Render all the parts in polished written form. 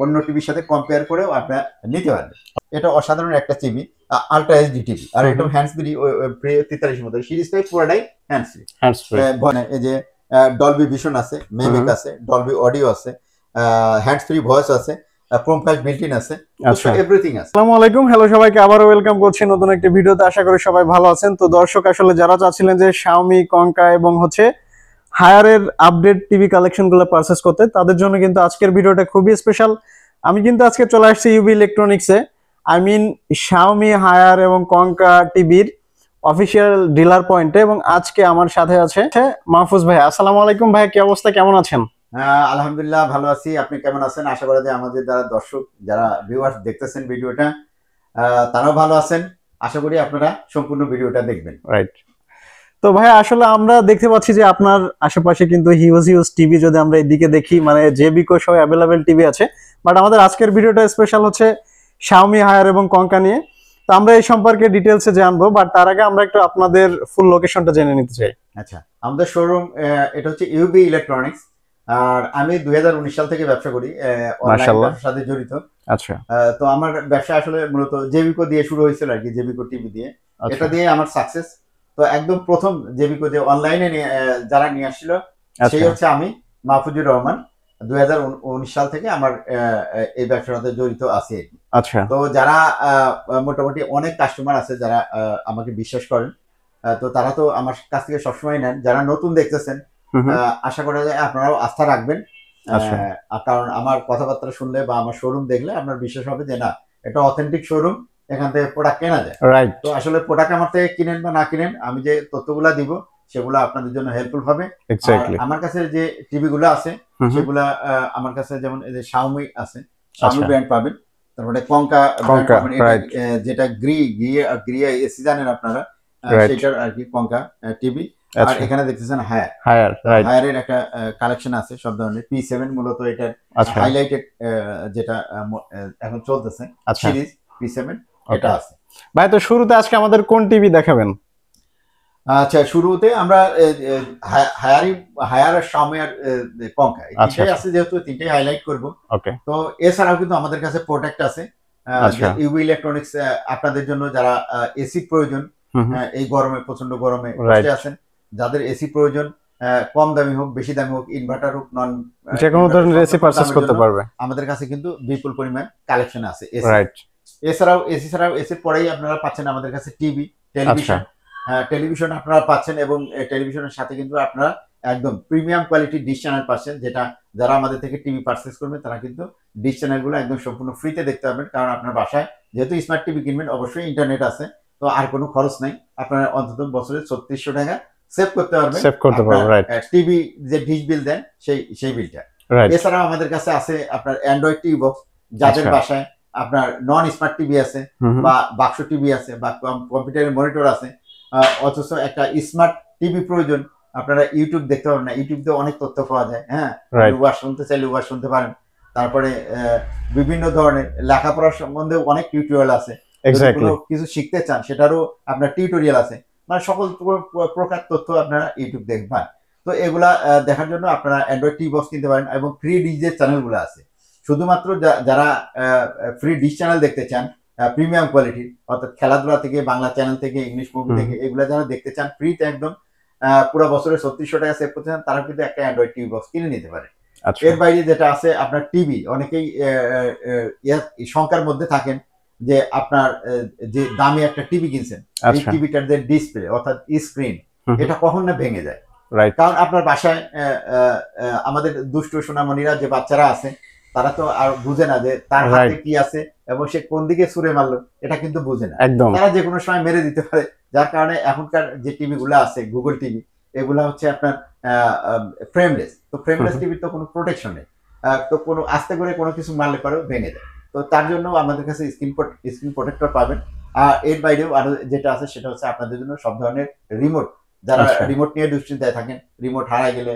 অন্য টিভির সাথে কম্পেয়ার করেও আপনারা নিতে পারবেন। এটা অসাধারণ একটা টিভি, আল্ট্রা এইচডি টিভি, আর এটা হ্যান্ডস ফ্রি 43 মতো সিরিজটাই পুরোটাই হ্যান্ডস ফ্রি। এই যে ডলবি ভিশন আছে, মেভিক আছে, ডলবি অডিও আছে, হ্যান্ডস ফ্রি ভয়েস আছে, ক্রোমকাস্ট বিল্ট-ইন আছে, আচ্ছা এভরিথিং আছে। আসসালামু আলাইকুম, হ্যালো সবাইকে, আবারো ওয়েলকাম করছি নতুন একটি ভিডিওতে। আশা করি সবাই ভালো আছেন। তো দর্শক, আসলে যারা চাচ্ছিলেন যে Xiaomi Konka এবং হায়ারের আপডেট টিভি কালেকশনগুলো পারচেজ করতে, তাদের জন্য কিন্তু আজকের ভিডিওটা খুবই স্পেশাল। আমি কিন্তু আজকে চলে আসছি ইউবি ইলেকট্রনিক্সে, Xiaomi হায়ার এবং Konka টিভির অফিসিয়াল ডিলার পয়েন্টে, এবং আজকে আমার সাথে আছে মাহফুজ ভাই। আসসালামু আলাইকুম ভাই, কি অবস্থা, কেমন আছেন? আলহামদুলিল্লাহ ভালো আছি। আপনি কেমন আছেন? আশা করি যে আমাদের যারা দর্শক, যারা ভিউয়ার্স দেখতেছেন ভিডিওটা, তারাও ভালো আছেন। আশা করি আপনারা সম্পূর্ণ ভিডিওটা দেখবেন। রাইট। তো ভাই, আসলে আমরা দেখতে পাচ্ছি যে আপনার আশেপাশে কিন্তু হিউজ হিউজ টিভি, যদি আমরা এইদিকে দেখি, মানে জেবিকো সহ অ্যাভেলেবেল টিভি আছে। বাট আমাদের আজকের ভিডিওটা স্পেশাল হচ্ছে Xiaomi হায়ার এবং Konka নিয়ে। তো আমরা এই সম্পর্কে ডিটেলসে জানবো, বাট তার আগে আমরা একটু আপনাদের ফুল লোকেশনটা জেনে নিতে চাই। আচ্ছা, আমাদের শোরুম এটা হচ্ছে ইউবি ইলেকট্রনিক্স, আর আমি 2019 সাল থেকে ব্যবসা করি, অনলাইনের সাথে জড়িত। আচ্ছা। তো আমার ব্যবসা আসলে মূলত জেবিকো দিয়ে শুরু হয়েছিল আর কি, জেবিকো টিভি দিয়ে। এটা দিয়ে আমার সাকসেস। তো একদম প্রথম জেবিকো যে অনলাইনে যারা নিয়ে আসছিল, সেই হচ্ছে আমি, মাহফুজুর রহমান। 2019 সাল থেকে আমার এই ব্যবসার সাথে জড়িত আছি। আচ্ছা। তো যারা মোটামুটি অনেক কাস্টমার আছে যারা আমাকে বিশ্বাস করেন, তো তারা তো আমার কাছ থেকে সবসময় নেন। যারা নতুন দেখতেছেন, আশা করা যায় আপনারাও আস্থা রাখবেন, কারণ আমার কথাবার্তা শুনলে বা আমার শোরুম দেখলে আপনার বিশ্বাস হবে যে না, এটা অথেন্টিক শোরুম, এখান থেকে প্রোডাক্ট কেনা যায়। তো আসলে প্রোডাক্ট আমার থেকে কিনেন বা না কিনেন, আমি যে তথ্যগুলা দিব সেগুলো আপনাদের জন্য হেল্পফুল হবে। আমার কাছে যে টিভি গুলো আছে সেগুলা, আমার কাছে যেমন এই যে Xiaomi আছে, Xiaomi ব্র্যান্ড পাবেন, তারপরে Konka পাবেন, যেটা গ্রিয়া এসি জানেন আপনারা, সেটার আর কি Konka টিভি। আর এখানে দেখতেছেন হায়ারের একটা কালেকশন আছে সব ধরনের। P7 মূলত এটা হাইলাইটেড, যেটা এখন চলতেছে সিরিজ P7, এটা আছে। ভাই, তো শুরুতে আজকে আমাদের কোন টিভি দেখাবেন? আচ্ছা, শুরুতে আমরা হায়ার আর Xiaomi আর Konka তিনটাই আছে, যেহেতু তিনটাই হাইলাইট করব। তো এছাড়াও কিন্তু আমাদের কাছে প্রোডাক্ট আছে ইউবি ইলেকট্রনিক্স, আপনাদের জন্য যারা এসি প্রয়োজন, এই গরমে, প্রচন্ড গরমে কষ্টে আছেন, যাদের এসি প্রয়োজন, কম দামি হোক বেশি দামি হোক, ইনভার্টার হোক, নন যে কোনো ধরনের এসি পারচেজ করতে পারবে, আমাদের কাছে কিন্তু বিপুল পরিমাণ কালেকশন আছে। এছাড়াও এসির পরেই আপনারা পাচ্ছেন আমাদের কাছে টিভি, টেলিভিশন আপনারা পাচ্ছেন, এবং টেলিভিশনের সাথে কিন্তু আপনারা একদম প্রিমিয়াম কোয়ালিটির ডিশ চ্যানেল পাচ্ছেন, যেটা যারা আমাদের থেকে টিভি পারচেজ করবেন তারা কিন্তু ডিশ চ্যানেলগুলো একদম সম্পূর্ণ ফ্রিতে দেখতে পাবেন। কারণ আপনার বাসায় যেহেতু স্মার্ট টিভি কিনবেন, অবশ্যই ইন্টারনেট আছে, তো আর কোনো খরচ নাই। আপনারা অন্তত বছরে 3600 টাকা সেভ করতে পারবেন, টিভি যে ডিশ বিল দেন সেই বিলটা। এছাড়াও আমাদের কাছে আছে আপনার অ্যান্ড্রয়েড টিভি বক্স, যাদের বাসায় আপনার নন স্মার্ট টিভি আছে, বা বাক্স টিভি আছে, বা কম্পিউটারের মনিটর আছে, অথচ একটা স্মার্ট টিভি প্রয়োজন, আপনারা ইউটিউব দেখতে পারেন না, ইউটিউবে অনেক তথ্য পাওয়া যায়। ওয়াজ শুনতে চাইলে ওয়াজ শুনতে পারেন। তারপরে বিভিন্ন ধরনের লেখাপড়ার সম্বন্ধে অনেক টিউটোরিয়াল আছে, কিছু শিখতে চান সেটারও আপনার টিউটোরিয়াল আছে, মানে সকল প্রকার তথ্য আপনারা ইউটিউব দেখবেন। তো এগুলা দেখার জন্য আপনারা অ্যান্ড্রয়েড টিভি বক্স কিনতে পারেন, এবং ফ্রি ডিশের চ্যানেলগুলো আছে। শুধুমাত্র যারা ফ্রি ডিশ চ্যানেল দেখতে চান, প্রিমিয়াম কোয়ালিটির, অর্থাৎ খেলাধুলা থেকে, বাংলা চ্যানেল থেকে, ইংলিশ মুভি থেকে, এগুলা যারা দেখতে চান ফ্রিতে একদম, পুরো বছরে 3600 টাকা সেভ করতে চান, তারা কিন্তু একটা অ্যান্ড্রয়েড টিভি বক্স কিনে নিতে পারে। এর বাইরে যেটা আছে আপনার টিভি, অনেকেই শঙ্কার মধ্যে থাকেন যে আপনার যে দামি একটা টিভি কিনছেন, এই টিভিটার যে ডিসপ্লে অর্থাৎ স্ক্রিন, এটা কখন না ভেঙে যায়। কারণ আপনার বাসায় আমাদের দুষ্ট সোনামণিরা, যে বাচ্চারা আছে, তারা তো আর বুঝে না যে তার হাতে কি আছে এবং সে কোন দিকে ছুঁড়ে মারলো, এটা কিন্তু বুঝে না। তারা যে কোনো সময় মেরে দিতে পারে, যার কারণে এখনকার যে টিভি গুলো আছে, গুগল টিভি, এগুলা হচ্ছে আপনার ফ্রেমলেস। তো ফ্রেমলেস টিভির তো কোনো প্রোটেকশন নেই, তো কোনো আস্তে করে কোনো কিছু মারলে পরেও ভেঙে যায়। তো তার জন্য আমাদের কাছে স্ক্রিন প্রোটেক্টর পাবেন। আর এর বাইরেও আরো যেটা আছে সেটা হচ্ছে আপনাদের জন্য সব ধরনের রিমোট, যারা রিমোট নিয়ে দুশ্চিন্তায় থাকেন, রিমোট হারায় গেলে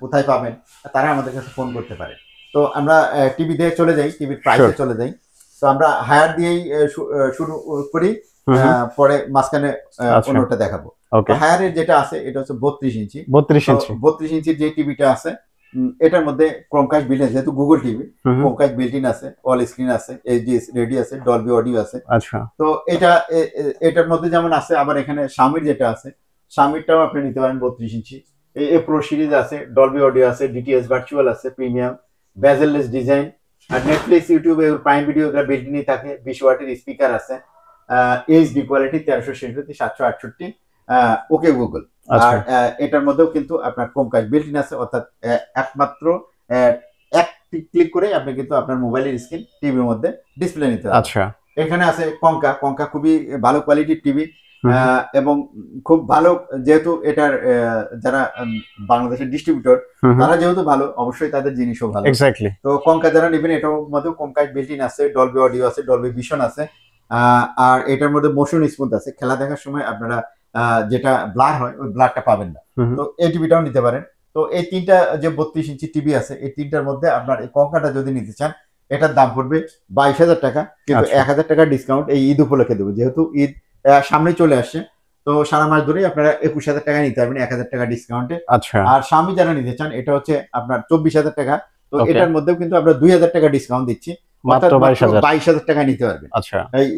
কোথায় পাবেন, তারা আমাদের কাছে ফোন করতে পারে। তো আমরা টিভি দিয়ে চলে যাই, টিভির প্রাইসে চলে যাই। তো আমরা হায়ার দিয়েই শুরু করি, পরে মাঝখানে অন্যটা দেখাবো। হায়ারের যেটা আছে এটা হচ্ছে 32 ইঞ্চি। 32 ইঞ্চির যে টিভিটা আছে এটার মধ্যে ক্রোমকাস্ট বিল্ট ইন, যেহেতু Google TV, Chromecast built in আছে, অল স্ক্রিন আছে, এইচডি রেডি আছে, ডলবি অডিও আছে। আচ্ছা, তো এটার মধ্যে যেমন আছে, আবার এখানে শাওমির যেটা আছে, শাওমিরটাও আপনি নিতে পারেন 32 ইঞ্চি। এই প্রো সিরিজ আছে, ডলবি অডিও আছে, ডিটিএস ভার্চুয়াল আছে, প্রিমিয়াম, বেজেললেস ডিজাইন, আর নেটফ্লিক্স, ইউটিউব, পাইম ভিডিও এগুলো বিল্ট ইনই থাকে। 20 ওয়াটের স্পিকার আছে, এইচডি কোয়ালিটি, 1367 768, ওকে গুগল। আর এটার মধ্যেও কিন্তু আপনার ক্রোমকাস্ট বিল্ট ইন আছে, অর্থাৎ একমাত্র এক ক্লিক করে আপনি কিন্তু আপনার মোবাইলের স্ক্রিন টিভির মধ্যে ডিসপ্লে নিতে পারবেন। আচ্ছা, এখানে আছে কঙ্কা খুবই ভালো কোয়ালিটির টিভি, এবং খুব ভালো, যেহেতু এটার যারা বাংলাদেশের ডিস্ট্রিবিউটর, তারা যেহেতু ভালো, অবশ্যই তাদের জিনিসও ভালো। এক্স্যাক্টলি। তো কঙ্কা যারা নেবেন, এটার মধ্যে ক্রোমকাস্ট বিল্ট ইন আছে, ডলবি অডিও আছে, ডলবি ভিশন আছে, আর এটার মধ্যে মোশন স্মুথ আছে। খেলা দেখার সময় আপনারা যেটা ব্লার হয়, ওই ব্লারটা পাবেন না। তো এই টিভিটাও নিতে পারেন। তো এই তিনটা যে 32 ইঞ্চি টিভি আছে, এই তিনটার মধ্যে আপনার এই কঙ্কাটা যদি নিতে চান, এটার দাম পড়বে 22,000 টাকা, কিন্তু 1,000 টাকা ডিসকাউন্ট এই ঈদ উপলক্ষে দেবো, যেহেতু ঈদ সামনে চলে আসছে। তো সারা মাস ধরেই আপনারা 21,000 টাকা নিতে পারবেন 1,000 টাকা ডিসকাউন্টে। আচ্ছা, আর স্বামী যারা নিতে চান, এটা হচ্ছে আপনার 24,000 টাকা। তো এটার মধ্যেও কিন্তু আমরা 2,000 টাকা ডিসকাউন্ট দিচ্ছি, মাত্র 22,000 টাকা নিতে পারবেন। আচ্ছা, এই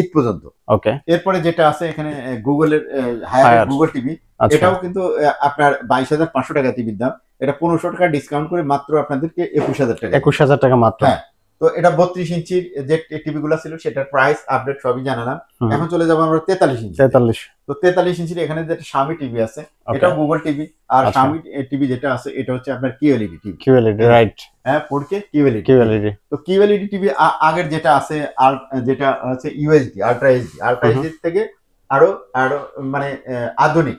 ঈদ পর্যন্ত। ওকে। এরপরে যেটা আছে এখানে গুগলের হায়ার গুগল টিভি, এটাও কিন্তু আপনার 22,500 টাকা টিভির দাম। এটা 1500 টাকা ডিসকাউন্ট করে মাত্র আপনাদেরকে 21,000 টাকা। 21,000 টাকা মাত্র। হ্যাঁ, তো এটা 32 ইঞ্চির যে টিভি গুলো ছিল, সেটার প্রাইস আপডেট সবই জানালাম। এখন চলে যাবো আমরা 43 ইঞ্চি। 43। তো 43 ইঞ্চির এখানে যেটা স্বামী টিভি আছে, এটাও গুগল টিভি। আর স্বামী টিভি যেটা আছে, এটা হচ্ছে আপনার কিউএলইডি টিভি। QLED, right. হ্যাঁ, 4K কিউএলইডি। তো কিউএলইডি টিভি আগের যেটা আছে, আর যেটা হচ্ছে ইউএসডি, আল্ট্রা এইচডি থেকে আরো মানে আধুনিক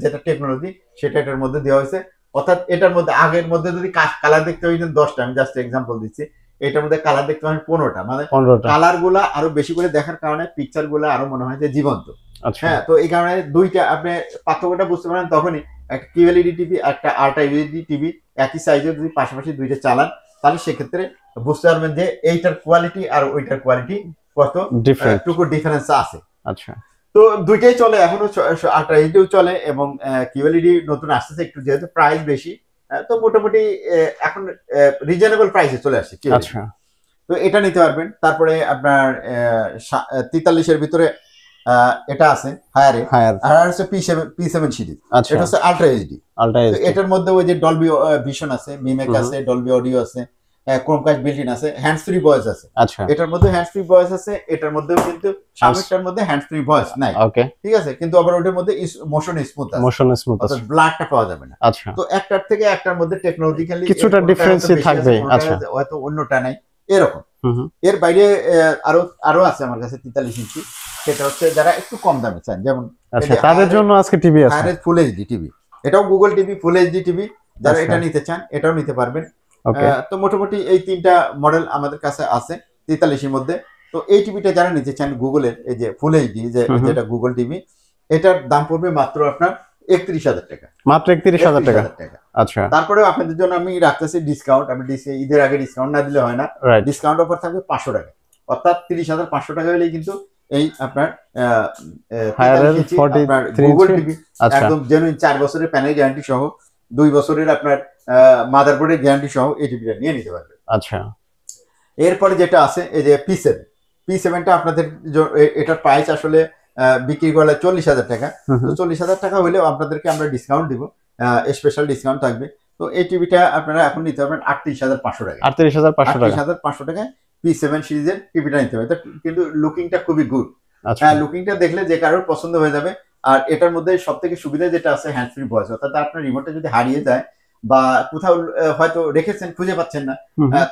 যেটা টেকনোলজি, সেটা এটার মধ্যে দেওয়া হয়েছে। অর্থাৎ এটার মধ্যে আগের মধ্যে যদি কালার দেখতে হইতেন 10টা, আমি জাস্ট এক্সাম্পল দিচ্ছি, এটার মধ্যে কালার দেখতে হয় 15টা। মানে কালার গুলা আরো বেশি করে দেখার কারণে পিকচার গুলা আরো মনে হয় যে জীবন্ত। হ্যাঁ, তো এই কারণে দুইটা আপনি পার্থক্যটা বুঝতে পারেন তখনই, একটা কিউএলইডি টিভি, একটা আল্ট্রা ইউএসডি টিভি, একই সাইজের যদি পাশাপাশি দুইটা চালান, তাহলে সেক্ষেত্রে বুঝতে পারবেন যে এইটার কোয়ালিটি আর ওইটার কোয়ালিটি কত টুকু ডিফারেন্স আছে। আচ্ছা, তো দুইটাই চলে, এখনো আল্ট্রা এইচডিও চলে, এবং কিউএলইডি নতুন আসতেছে একটু, যেহেতু প্রাইস বেশি, তো মোটামুটি এখন রিজনেবল প্রাইসে চলে আসছে। আচ্ছা, তো এটা নিতে পারবেন। তারপরে আপনার 43 এর ভিতরে এটা আছে হায়ার হচ্ছে P7 সিরিজ। এটা হচ্ছে আল্ট্রা এইচডি। এটার মধ্যে ওই যে ডলবি ভিশন আছে, মিমেক আছে, ডলবি অডিও আছে, ক্রোমকাস্ট বিল্ট ইন আছে, হ্যান্ডস ফ্রি ভয়েস আছে। আচ্ছা, এটার মধ্যে হ্যান্ডস ফ্রি ভয়েস আছে, এটার মধ্যেও কিন্তু সামনেরটার মধ্যে হ্যান্ডস ফ্রি ভয়েস নাই। ওকে, ঠিক আছে, কিন্তু আবার ওটার মধ্যে মোশন স্মুথ আছে, ব্লারটা পাওয়া যাবে না। আচ্ছা, তো একটার থেকে একটার মধ্যে টেকনোলজিক্যালি কিছুটা ডিফারেন্স থাকবে। আচ্ছা, হয়তো অন্যটা নাই এরকম। এর বাইরে আরো আছে আমার কাছে 43 ইঞ্চি, সেটা হচ্ছে যারা একটু কম দামে চান, যেমন তাদের জন্য আজকে টিভি আছে, ফুল এইচডি টিভি। এটাও Google TV, full HD TV. যারা এটা নিতে চান, এটাও নিতে পারবেন। তো মোটামুটি এই তিনটা মডেল আমাদের কাছে আছে 43 এর মধ্যে। তো এই টিভিটা যারা নিতে চান গুগলের, এই যে ফুল এইচডি যেটা গুগল টিভি, এটার দাম পড়বে মাত্র আপনার 31,000 টাকা। মাত্র 31,000 টাকা। আচ্ছা, তারপরেও আপনাদের জন্য আমি রাখতেছি ডিসকাউন্ট। আমি ঈদের আগে ডিসকাউন্ট না দিলে হয় না, ডিসকাউন্ট অফার থাকবে 500 টাকা, অর্থাৎ 30,500 টাকা হলেই কিন্তু এই আপনার গুগল টিভি একদম জেনুইন 4 বছরের প্যানেল গ্যারান্টি সহ, 2 বছরের আপনার মাদারবোর্ডের গ্যারান্টি সহ এই টিভিটা নিয়ে নিতে পারবেন। আচ্ছা, এরপরে যেটা আছে এই যে P7টা আপনাদের, এটার প্রাইস আসলে বিক্রি করলে 40,000 টাকা। তো 40,000 টাকা হলেও আপনাদেরকে আমরা ডিসকাউন্ট দিব, স্পেশাল ডিসকাউন্ট থাকবে। তো এই টিভিটা আপনারা এখন নিতে পারবেন 38,500 টাকা। 38,500 টাকায় P7 সিরিজের টিভিটা নিতে হবে। কিন্তু লুকিংটা খুবই গুড। হ্যাঁ, লুকিংটা দেখলে যে কারোর পছন্দ হয়ে যাবে। আর এটার মধ্যে সব থেকে সুবিধা যেটা আছে, হ্যান্ড ফ্রি ভয়েস, অর্থাৎ আপনার রিমোটটা যদি হারিয়ে যায় বা কোথাও হয়তো রেখেছেন খুঁজে পাচ্ছেন না,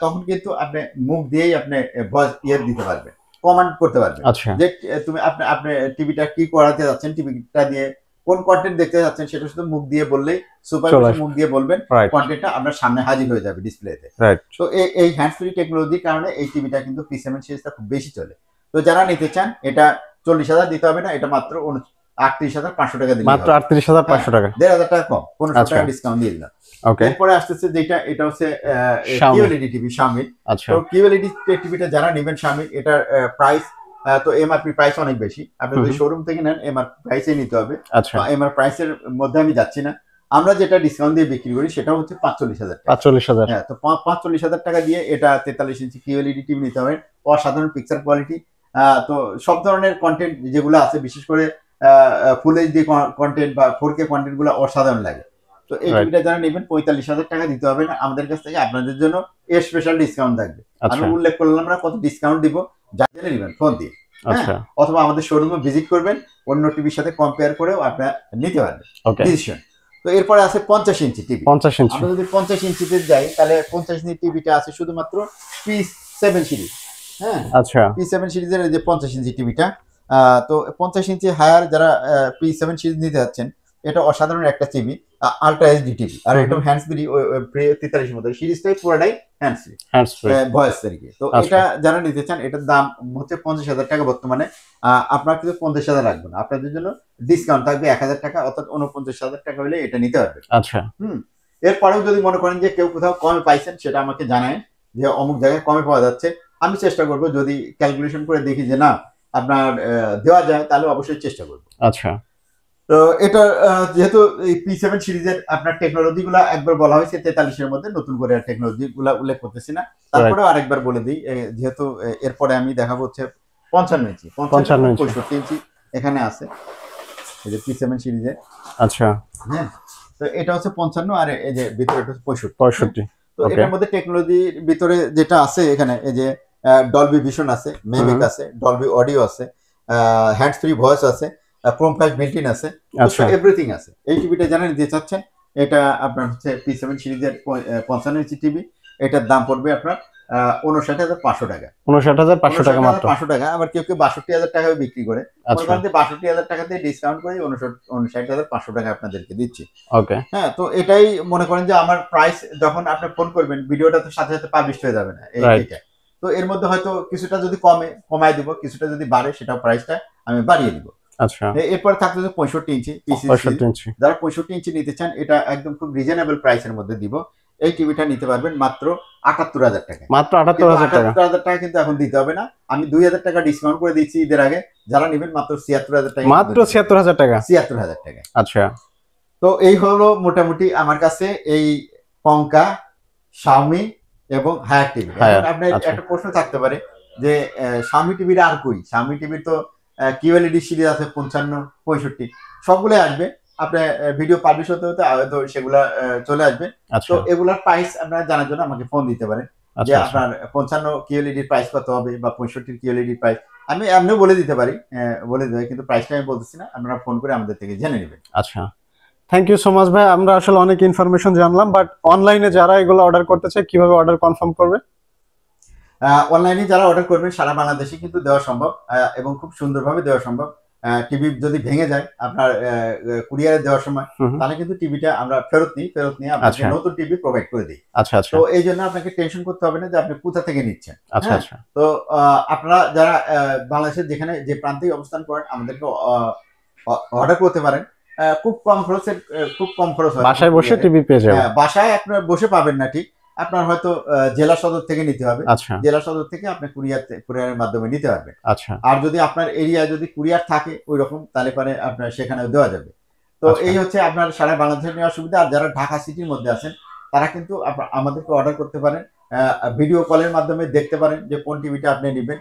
তখন কিন্তু আপনি মুখ দিয়েই আপনি ভয়েস দিতে পারবেন, কমান্ড করতে পারবেন যে তুমি আপনি টিভিটা কি করাতে যাচ্ছেন, টিভিটা দিয়ে কোন কন্টেন্ট দেখতে যাচ্ছেন, সেটা শুধু মুখ দিয়ে বললেই, সুপার মুখ দিয়ে বলবেন, কন্টেন্টটা আপনার সামনে হাজির হয়ে যাবে ডিসপ্লেতে। তো এই হ্যান্ড ফ্রি টেকনোলজির কারণে এই টিভিটা কিন্তু P7 সিরিজটা খুব বেশি চলে। তো যারা নিতে চান, এটা 40,000 দিতে হবে না, এটা মাত্র 38,500 টাকা দিলে, মাত্র 38,500 টাকা, 1,500 টাকা কম, 1500 টাকা ডিসকাউন্ট দিয়ে দিলাম। এরপরে আসতেছে যেটা, এটা হচ্ছে কিউএলইডি টিভি শাওমির। তো কিউএলইডি টিভিটা যারা নেবেন শাওমির, এটার প্রাইস তো এমআরপি প্রাইস অনেক বেশি। আপনি যদি শোরুম থেকে নেন, এমআরপি প্রাইসে নিতে হবে। এমআরপি প্রাইসের মধ্যে আমি যাচ্ছি না। আমরা যেটা ডিসকাউন্ট দিয়ে বিক্রি করি সেটা হচ্ছে 45,000 টাকা। 45,000। হ্যাঁ, তো 45,000 টাকা দিয়ে এটা 43 ইঞ্চি QLED টিভি নিতে হবে, অসাধারণ পিকচার কোয়ালিটি। তো সব ধরনের কন্টেন্ট যেগুলো আছে, বিশেষ করে ফুল এইচডি কন্টেন্ট বা 4K কন্টেন্ট গুলো অসাধারণ লাগে। তো এই টিভিটা যারা নেবেন 45,000 টাকা দিতে হবে না আমাদের কাছ থেকে, আপনাদের জন্য স্পেশাল ডিসকাউন্ট থাকবে। আমি উল্লেখ করলাম না কত ডিসকাউন্ট দিব, যা জেনে নেবেন ফোন দিয়ে। অথবা আমাদের শোরুমে ভিজিট করবেন, অন্য টিভির সাথে কম্পেয়ার করেও আপনারা নিতে পারবেন ডিসিশন। তো এরপরে আছে 50 ইঞ্চি টিভি। 50 ইঞ্চি আমরা যদি 50 ইঞ্চিতে যাই তাহলে 50 ইঞ্চি টিভিটা আছে শুধুমাত্র P7 সিরিজ। হ্যাঁ, আচ্ছা, P7 সিরিজের যে 50 ইঞ্চি টিভিটা, তো 50 ইঞ্চি হায়ার যারা P7 সিরিজ নিতে যাচ্ছেন, এটা অসাধারণ একটা টিভি, আলট্রা এইচডি টিভি। আর এটা হ্যান্ডস ফ্রি 43 মতো সিরিজটাই পুরোটাই হ্যান্ডস ফ্রি ভয়েস তৈরি। তো এটা যারা নিতে চান, এটার দাম হচ্ছে 50,000 টাকা বর্তমানে। আপনার কিন্তু 50,000 রাখবো না, আপনাদের জন্য ডিসকাউন্ট থাকবে 1,000 টাকা, অর্থাৎ 49,000 টাকা হলে এটা নিতে পারবে। আচ্ছা, এরপরেও যদি মনে করেন যে কেউ কোথাও কমে পাইছেন, সেটা আমাকে জানায় যে অমুক জায়গায় কমে পাওয়া যাচ্ছে, আমি চেষ্টা করবো, যদি ক্যালকুলেশন করে দেখি যে না আপনার দেওয়া যায়, তাহলে অবশ্যই চেষ্টা করবো। আচ্ছা, তো এটা যেহেতু এই P7 সিরিজের আপনার টেকনোলজি গুলা একবার বলা হয়েছে 43-এর মধ্যে, নতুন করে টেকনোলজি গুলা উল্লেখ করতেছি না, তারপরেও আরেকবার বলে দিই, যেহেতু এরপরে আমি দেখাবো হচ্ছে 55 ইঞ্চি 65 ইঞ্চি এখানে আছে, এই যে P7 সিরিজের। আচ্ছা, হ্যাঁ, তো এটা হচ্ছে 55, আর এই যে ভিতরে এটা 65। তো এটার মধ্যে টেকনোলজির ভিতরে যেটা আছে এখানে, এই যে ডলবি ভিশন আছে, মেমিক আছে, ডলবি অডিও আছে, হ্যান্ডস ফ্রি ভয়েস আছে, ক্রোম 5 বিল্ট-ইন আছে, এভরিথিং আছে। এই টিভিটা জানেন দিতে চাচ্ছেন, এটা আপনার হচ্ছে P7 সিরিজের 55 ইঞ্চি টিভি। এটার দাম পড়বে আপনার 59,500 টাকা। 59,500 টাকা মাত্র। 500 টাকা। আবার কেউ কেউ 62,000 টাকায় বিক্রি করে, 62,000 টাকা দিয়ে ডিসকাউন্ট করে 59,500 টাকা আপনাদেরকে দিচ্ছি। ওকে, হ্যাঁ, তো এটাই মনে করেন যে আমার প্রাইস, যখন আপনি ফোন করবেন ভিডিওটা তো সাথে সাথে পাবলিশ হয়ে যাবে না এইটা। তো এর মধ্যে হয়তো কিছুটা যদি কমায় দিব, কিছুটা যদি বাড়ে সেটা প্রাইসটা আমি বাড়িয়ে দিব। আচ্ছা, এরপর থাকতে হচ্ছে 65 ইঞ্চি। যারা 65 ইঞ্চি নিতে চান, এটা একদম খুব রিজনেবল প্রাইসের মধ্যে দিব। এই টিভিটা নিতে পারবেন মাত্র 78,000 টাকা। মাত্র 78,000 টাকা কিন্তু এখন দিতে হবে না, আমি 2,000 টাকা ডিসকাউন্ট করে দিচ্ছি ঈদের আগে। যারা নেবেন মাত্র 76,000 টাকা। মাত্র 76,000 টাকা। 76,000 টাকা। আচ্ছা, তো এই হলো মোটামুটি আমার কাছে এই কঙ্কা, শাওমি এবং হায়ার টিভি। আপনার একটা প্রশ্ন থাকতে পারে যে শাওমি টিভির আর কই? শাওমি টিভির তো QLED সিরিজ আছে 55, 65, সবগুলো আসবে। আপনার ভিডিও পাবলিশ হতে হতে হয়তো সেগুলা চলে আসবে। তো এগুলার প্রাইস আপনারা জানার জন্য আমাকে ফোন দিতে পারেন, যে আপনার 55 QLED প্রাইস কত হবে বা 65 QLED প্রাইস। আমি এমনিও বলে দিতে পারি, কিন্তু প্রাইসটা আমি বলতেছি না, আপনারা ফোন করে আমাদের থেকে জেনে নেবেন। আচ্ছা, থ্যাংক ইউ সো মাচ ভাই। আমরা আসলে অনেক ইনফরমেশন জানলাম, বাট অনলাইনে যারা এগুলো অর্ডার করতে চায় কিভাবে অর্ডার কনফার্ম করবে? অনলাইনে যারা অর্ডার করবেন সারা বাংলাদেশে কিন্তু দেওয়া সম্ভব, এবং খুব সুন্দরভাবে দেওয়া সম্ভব। টিভি যদি ভেঙে যায় আপনার কুরিয়ারে দেওয়ার সময়, তাহলে কিন্তু টিভিটা আমরা ফেরত নিয়ে আপনাকে নতুন টিভি প্রোভাইড করে দিই। আচ্ছা, আচ্ছা, তো এই জন্য আপনাকে টেনশন করতে হবে না যে আপনি কোথা থেকে নিচ্ছেন। আচ্ছা, আচ্ছা, তো আপনারা যারা বাংলাদেশের যেখানে যে প্রান্তেই অবস্থান করেন, আমাদেরকে অর্ডার করতে পারেন। খুব কম খরচ হয়, বাসায় বসে টিভি পেয়ে যাবেন। বাসায় আপনার বসে পাবেন না, ঠিক আপনার হয়তো জেলা সদর থেকে নিতে হবে। জেলা সদর থেকে আপনি কুরিয়ারের মাধ্যমে নিতে পারবেন। আর যদি আপনার এরিয়া যদি কুরিয়ার থাকে ওই রকম, তাহলে পরে আপনার সেখানেও দেওয়া যাবে। তো এই হচ্ছে আপনার সারা বাংলাদেশের নেওয়ার সুবিধা। আর যারা ঢাকা সিটির মধ্যে আছেন, তারা কিন্তু আমাদেরকে অর্ডার করতে পারেন, ভিডিও কলের মাধ্যমে দেখতে পারেন যে কোন টিভিটা আপনি নেবেন,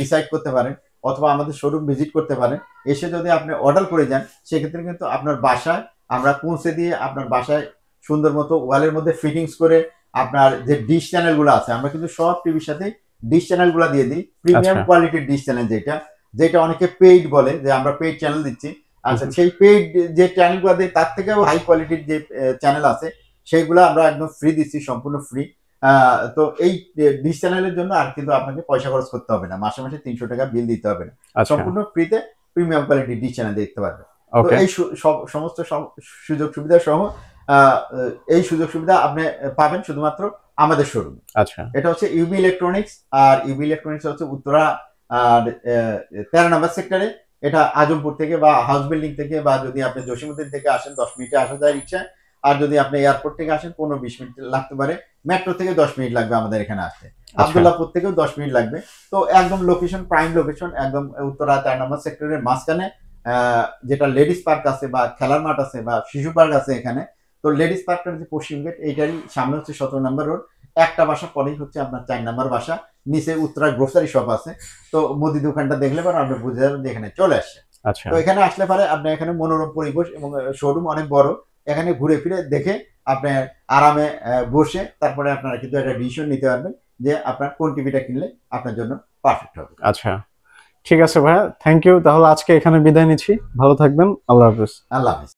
ডিসাইড করতে পারেন, অথবা আমাদের শোরুম ভিজিট করতে পারেন। এসে যদি আপনি অর্ডার করে যান, সেক্ষেত্রে কিন্তু আপনার বাসায় আমরা পৌঁছে দিয়ে আপনার বাসায় সুন্দর মতো ওয়ালের মধ্যে ফিটিংস করে, আপনার যে ডিশ চ্যানেলগুলো আছে, আমরা কিন্তু সব টিভির সাথে ডিশ চ্যানেলগুলো দিয়ে দিই, প্রিমিয়াম কোয়ালিটির ডিশ চ্যানেল, যেটা অনেকে পেইড বলে যে আমরা পেইড চ্যানেল দিচ্ছি। আচ্ছা, সেই পেইড যে চ্যানেলগুলো দিই তার থেকেও হাই কোয়ালিটির যে চ্যানেল আছে সেইগুলো আমরা একদম ফ্রি দিচ্ছি, সম্পূর্ণ ফ্রি। তো এই ডিশ চ্যানেলের জন্য আর কিন্তু আপনাকে পয়সা খরচ করতে হবে না, মাসে মাসে 300 টাকা বিল দিতে হবে না, সম্পূর্ণ ফ্রিতে প্রিমিয়াম কোয়ালিটির ডিশ চ্যানেল দেখতে পারবেন। তো এই সমস্ত সুযোগ সুবিধা সহ এই সুযোগ সুবিধা আপনি পাবেন শুধুমাত্র আমাদের শোরুমে। আচ্ছা, এটা হচ্ছে ইউবি ইলেকট্রনিক্স, আর ইউবি ইলেকট্রনিক্স হচ্ছে উত্তরা 13 নম্বর সেক্টরে। এটা আজমপুর থেকে বা হাউস বিল্ডিং থেকে, বা যদি আপনি জসীমউদ্দিন থেকে আসেন 10 মিনিটে আসা যায় রিক্সা। আর যদি আপনি এয়ারপোর্ট থেকে আসেন 15-20 মিনিট লাগতে পারে, মেট্রো থেকে 10 মিনিট লাগবে আমাদের এখানে আসতে, আব্দুল্লাহপুর থেকেও 10 মিনিট লাগবে। তো একদম লোকেশন, প্রাইম লোকেশন, একদম উত্তরা 13 নম্বর সেক্টরের মাঝখানে, যেটা লেডিস পার্ক আছে বা খেলার মাঠ আছে বা শিশু পার্ক আছে এখানে। তো লেডিস পার্কটার যে পশ্চিম গেট এইটারই সামনে হচ্ছে 17 নম্বর রোড, একটা বাসা পরেই হচ্ছে আপনার 4 নম্বর বাসা, নিচে উত্তরা গ্রোসারি শপ আছে। তো মুদি দোকানটা দেখলে পরে আপনি বুঝে যাবেন যে এখানে চলে আসছে। আচ্ছা তো এখানে আসলে পরে আপনি এখানে মনোরম পরিবেশ এবং শোরুম অনেক বড়, এখানে ঘুরে ফিরে দেখে আপনি আরামে বসে তারপরে আপনারা কিন্তু একটা ডিসিশন নিতে পারবেন যে আপনার কোন টিভিটা কিনলে আপনার জন্য পারফেক্ট হবে। আচ্ছা ঠিক আছে ভাইয়া, থ্যাংক ইউ। তাহলে আজকে এখানে বিদায় নিচ্ছি, ভালো থাকবেন, আল্লাহ হাফেজ। আল্লাহ হাফেজ।